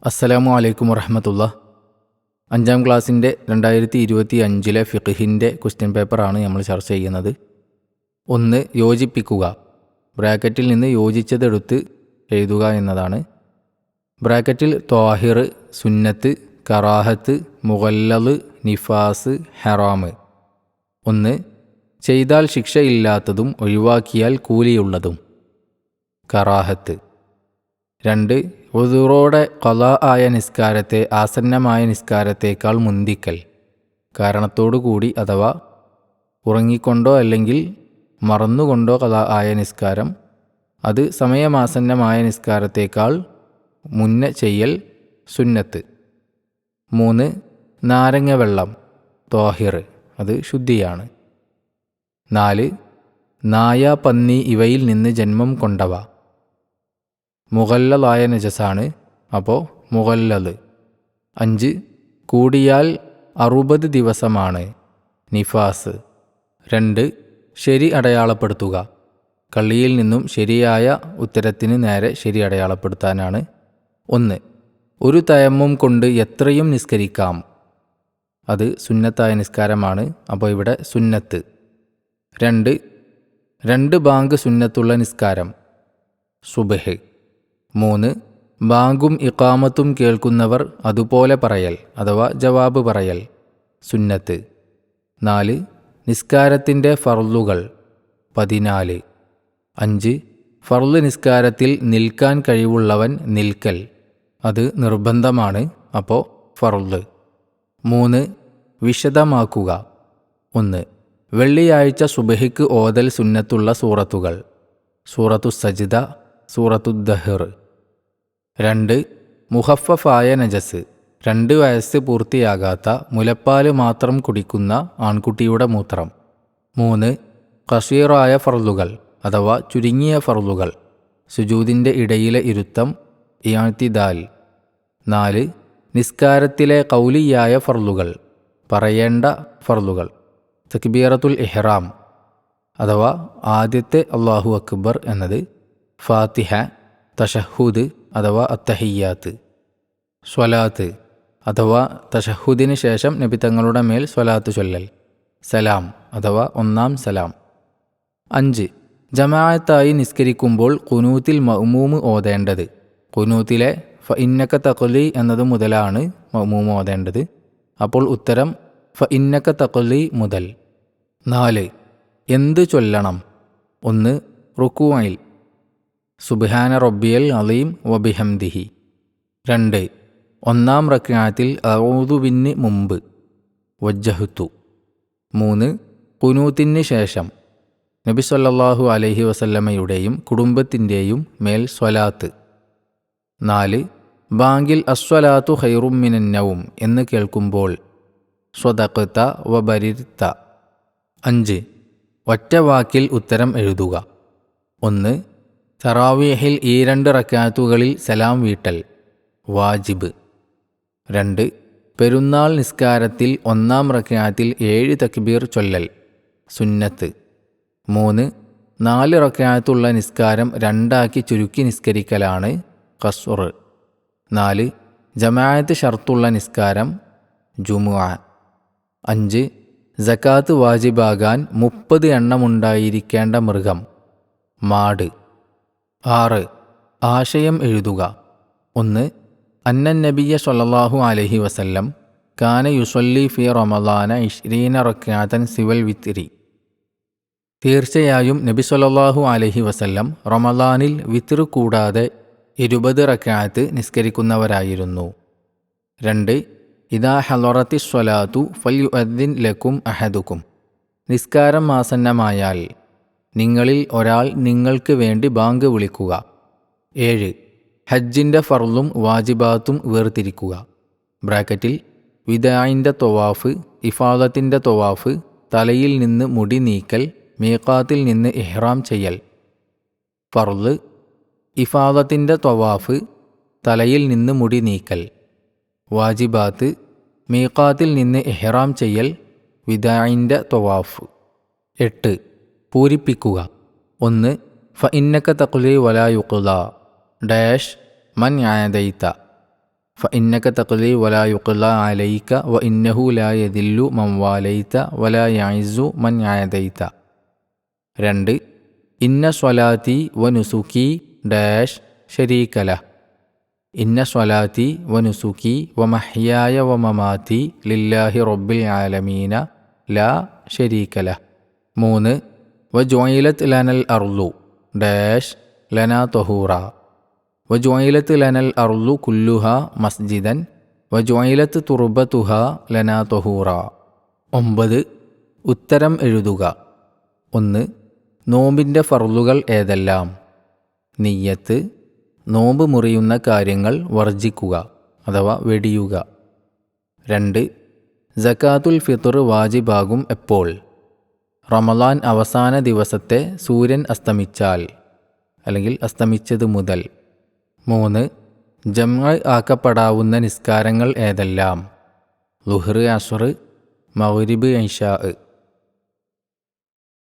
അസ്സലാമു അലൈക്കും വറഹ്മത്തുള്ളാഹി. 5ാം ക്ലാസ്സിൻ്റെ 2025 ഫിഖ്ഹിൻ്റെ ക്വസ്റ്റ്യൻ പേപ്പറാണ് നമ്മൾ ചർച്ച ചെയ്യുന്നത്. 1. യോജിപ്പിക്കുക. ബ്രാക്കറ്റിൽ നിന്ന് യോജിച്ചതെടുത്ത് എഴുതുക എന്നതാണ്. ബ്രാക്കറ്റിൽ ത്വാഹിർ, സുന്നത്ത്, കറാഹത്ത്, മുഗല്ലദ്, നിഫാസ്, ഹറാമ്. 1. ചെയ്താൽ ശിക്ഷയില്ലാത്തതും ഒഴിവാക്കിയാൽ കൂലിയുള്ളതും കറാഹത്ത്. 2. ഉദുറോടെ ഖളാ ആയ നിസ്കാരത്തെ ആസന്നമായ നിസ്കാരത്തേക്കാൾ മുന്തിക്കൽ, കാരണത്തോടുകൂടി അഥവാ ഉറങ്ങിക്കൊണ്ടോ അല്ലെങ്കിൽ മറന്നുകൊണ്ടോ ഖളാ ആയ നിസ്കാരം അത് സമയമാസന്നമായ നിസ്കാരത്തേക്കാൾ മുന്നേ ചെയ്യൽ സുന്നത്ത്. 3. നാരങ്ങ വെള്ളം ത്വാഹിർ, അത് ശുദ്ധിയാണ്. 4. നായ, പന്നി ഇവയിൽ നിന്ന് ജന്മം കൊണ്ടവ മുഗല്ലദായ നജസാണ്, അപ്പോൾ മുഗല്ലദ്. 5. കൂടിയാൽ 60 ദിവസമാണ് നിഫാസ്. 2. ശരി അടയാളപ്പെടുത്തുക. കള്ളിയിൽ നിന്നും ശരിയായ ഉത്തരത്തിന് നേരെ ശരി അടയാളപ്പെടുത്താനാണ്. 1. ഒരു തയമ്മും കൊണ്ട് എത്രയും നിസ്കരിക്കാം, അത് സുന്നത്തായ നിസ്കാരമാണ്, അപ്പോൾ ഇവിടെ സുന്നത്ത്. 2 ബാങ്ക് സുന്നത്തുള്ള നിസ്കാരം സുബ്ഹ്. 3. ബാങ്കും ഇഖാമത്തും കേൾക്കുന്നവർ അതുപോലെ പറയൽ അഥവാ ജവാബ് പറയൽ സുന്നത്ത്. 4. നിസ്കാരത്തിൻ്റെ ഫർളുകൾ 14. 5. ഫർള് നിസ്കാരത്തിൽ നിൽക്കാൻ കഴിവുള്ളവൻ നിൽക്കൽ, അത് നിർബന്ധമാണ്, അപ്പോൾ ഫർള്. 3. വിശദമാക്കുക. 1. വെള്ളിയാഴ്ച സുബ്ഹിക്ക് ഓതൽ സുന്നത്തുള്ള സൂറത്തുകൾ സൂറത്തു സജ്ദ, സൂറത്തു ദഹ്ർ. 2. മുഖഫഫായ നജസ് 2 വയസ്സ് പൂർത്തിയാകാത്ത മുലപ്പാല് മാത്രം കുടിക്കുന്ന ആൺകുട്ടിയുടെ മൂത്രം. 3. ഖസീറായ ഫർളുകൾ അഥവാ ചുരുങ്ങിയ ഫർളുകൾ സുജൂദിൻ്റെ ഇടയിലെ ഇരുത്തം ഇഅ്തിദാൽ. 4. നിസ്കാരത്തിലെ ഖൗലിയായ ഫർളുകൾ പറയേണ്ട ഫർളുകൾ തക്ബീറത്തുൽ ഇഹ്റാം അഥവാ ആദ്യത്തെ അല്ലാഹു അക്ബർ എന്നത്, ഫാത്തിഹ, തശഹുദ് അഥവാ അത്തഹിയ്യാത്ത്, സ്വലാത്ത് അഥവാ തശഹുദിന് ശേഷം നബി തങ്ങളുടെ മേൽ സ്വലാത്ത് ചൊല്ലൽ, സലാം അഥവാ ഒന്നാം സലാം. 5. ജമാഅത്തായി നിസ്കരിക്കുമ്പോൾ ഖുനൂത്തിൽ മഅ്മൂമ് ഓതേണ്ടത്. ഖുനൂത്തിലെ ഫഇന്നക തഖ്ലി എന്നത് മുതലാണ് മഅ്മൂമ് ഓതേണ്ടത്, അപ്പോൾ ഉത്തരം ഫഇന്നക തഖ്ലി മുതൽ. 4. എന്ത് ചൊല്ലണം? 1. റുക്കൂഇൽ സുബ്ഹാന റബ്ബിയൽ അലീം വബിഹംദിഹി. 2. ഒന്നാം റക്അത്തിൽ അഊദുവിന് മുമ്പ് വജ്ജഹ്തു. 3. ഖുനൂത്തിന് ശേഷം നബി സല്ലല്ലാഹു അലൈഹി വസല്ലമയുടെയും കുടുംബത്തിൻ്റെയും മേൽ സ്വലാത്ത്. 4. ബാങ്കിൽ അസ്വലാത്തു ഖൈറും മിനൻ നൗം എന്ന് കേൾക്കുമ്പോൾ സ്വദഖ്ത വബരിർത. 5. ഒറ്റ വാക്കിൽ ഉത്തരം എഴുതുക. 1. തറാവീഹിൽ ഈ 2 റക്അത്തുകളിൽ സലാം വീട്ടൽ വാജിബ്. 2. പെരുന്നാൾ നിസ്കാരത്തിൽ ഒന്നാം റക്അത്തിൽ 7 തക്ബീർ ചൊല്ലൽ സുന്നത്ത്. 3. 4 റക്അത്തുള്ള നിസ്കാരം 2 ചുരുക്കി നിസ്കരിക്കലാണ് ഖസ്ർ. 4. ജമാഅത്ത് ഷർത്തുള്ള നിസ്കാരം ജുമുഅ. 5. സകാത്ത് വാജിബാകാൻ 30 എണ്ണമുണ്ടായിരിക്കേണ്ട മൃഗം മാട്. 6. ആശയം എഴുതുക. 1. അന്നൻ നബിയ സ്വല്ലല്ലാഹു അലൈഹി വസല്ലം കാന യുസല്ലി ഫി റമളാന 20 റക്അതൻ സിവൽ വിത്രി. തീർച്ചയായും നബി സ്വല്ലല്ലാഹു അലൈഹി വസല്ലം റമളാനിൽ വിത്ർ കൂടാതെ 20 റക്അത്ത് നിസ്കരിക്കുന്നവരായിരുന്നു. 2. ഇദാ ഹളറത്തി സ്വലാത്തു ഫൽയുഅദ്ദിൻ ലക്കും അഹദുക്കും. നിസ്കാരം ആസന്നമായാൽ നിങ്ങളിൽ ഒരാൾ നിങ്ങൾക്ക് വേണ്ടി ബാങ്ക് വിളിക്കുക. 7. ഹജ്ജിൻ്റെ ഫർളും വാജിബാത്തും വേർതിരിക്കുക. ബ്രാക്കറ്റിൽ വിദാഇൻ്റെ ത്വവാഫ്, ഇഫാദത്തിൻ്റെ ത്വവാഫ്, തലയിൽ നിന്ന് മുടി നീക്കൽ, മീഖാത്തിൽ നിന്ന് ഇഹ്റാം ചെയ്യൽ. ഫർള് ഇഫാദത്തിൻ്റെ ത്വവാഫ്, തലയിൽ നിന്ന് മുടി നീക്കൽ. വാജിബാത്ത് മീഖാത്തിൽ നിന്ന് ഇഹ്റാം ചെയ്യൽ, വിദാഇൻ്റെ ത്വവാഫ്. 8. പൂരിപ്പിക്കുക. 1. ഫഇന്നക തഖ്ലി വലാ യുഖ്ളാ ഡാഷ് മൻ ആദൈത. فإنك تقضي ولا يقضى عليك وإنه لا يذل من واليت ولا يعز من عاديت. 2 ഇന്ന സ്വലാത്തി വനുസുക്കി ഡാഷ് ശരീകല. ഇന്ന സ്വലാത്തി വനുസുക്കി വമഹ്യായ വമമാതി ലില്ലാഹി റബ്ബിൽ ആലമീന ലാ ശരീകല. 3 വജുഇലത് ലനൽ അർളു ഡാഷ് ലനാ ത്വഹൂറ. വജുഇലത് ലനൽ അർളു കുല്ലുഹ മസ്ജിദൻ വജുഇലത് തുർബതുഹ ലനാ ത്വഹൂറ. 9 ഉത്തരം എഴുതുക. 1 നോമ്പിൻ്റെ ഫർളുകൾ ഏതെല്ലാം? നിയ്യത്ത്, നോമ്പ് മുറിയുന്ന കാര്യങ്ങൾ വർജിക്കുക അഥവാ വെടിയുക. 2 സകാത്തുൽ ഫിത്ർ വാജിബാകും എപ്പോൾ? റമളാൻ അവസാന ദിവസത്തെ സൂര്യൻ അസ്തമിച്ചാൽ അല്ലെങ്കിൽ അസ്തമിച്ചത് മുതൽ. 3 ജംഅ് ആക്കപ്പെടാവുന്ന നിസ്കാരങ്ങൾ ഏതെല്ലാം? ളുഹ്ർ, അസ്ർ, മഗ്രിബ്, ഇശാ.